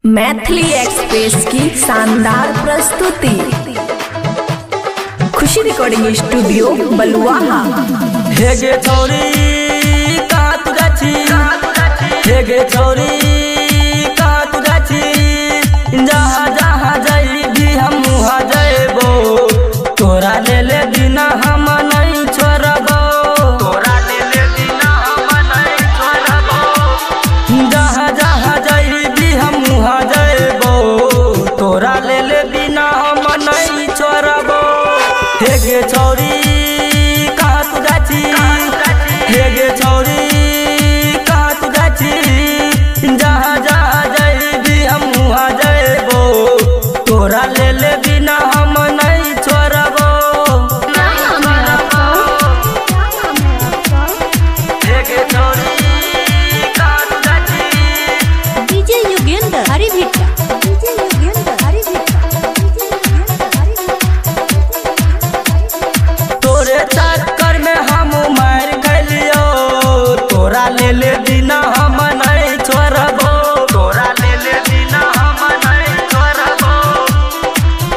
Maithili express की शानदार प्रस्तुति खुशी रिकॉर्डिंग स्टूडियो बलुआहा। हेगे छोरी कहाँ तू जाची, हेगे छोरी कहाँ तू जाची, जहाँ जहाँ जाइबी हम वहाँ जाइबो, तोरा ले ले बिना हम नहीं छोड़बो, तोरा ले ले बिना हम नहीं छोड़बो, जहाँ जहाँ जाइबी हम वहाँ जाइबो, तोरा ले ले बिना हम नहीं छोड़बो। हेगे छोरी कहाँ तू जाची, हेगे छोरी कहाँ तू जाची, जहाँ जहाँ जाइबी हम वहाँ जाइबो, तोरा ले ले बिना हम नहीं छोड़बो। हेगे छोरी कहाँ तू जाची, डीजे योगेंद्र हरी भिट्टा, डीजे योगेंद्र हरी भिट्टा, तोरे चक्कर में हम मार गलियो, तोरा ले ले बिना हम नहीं छोड़बो, तोरा ले ले बिना हम नहीं छोड़बो,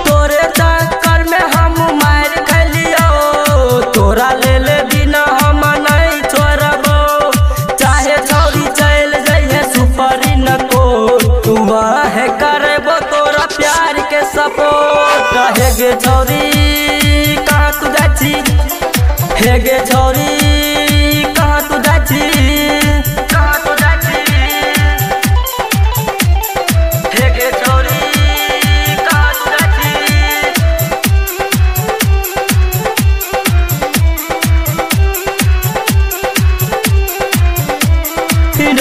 तोरे चक्कर में हम मार गलियो, तोरा ले ले बिना हम नहीं छोड़बो। चाहे छोरी चल जाइए सुपरी न को वह करबो तोरा प्यार के सपोर्ट। हेगे छोरी कहाँ तू जाची, हेगे छोरी कहाँ तू जाची, कहाँ तू जाची, हेगे छोरी कहाँ तू जाची।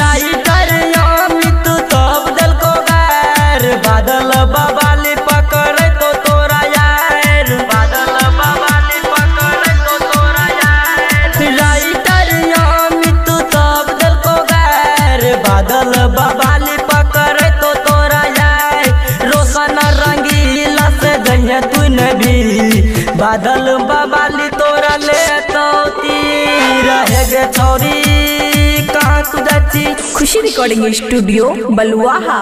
राइटर अमित तब दिल को गैर, बादल बवाली पकड़े तो तोरा यार, बादल बवाली पकड़े तो तोरा यार। राइटर अमित तब दिल को गैर, बादल बवाली पकड़े तो तोरा यार। रोशन रंगीला से जइए तू भी, बादल बवाली तोरा ले तो तीर। हेगे छोरी कहाँ तू जाची। खुशी रिकॉर्डिंग स्टूडियो बलुआहा।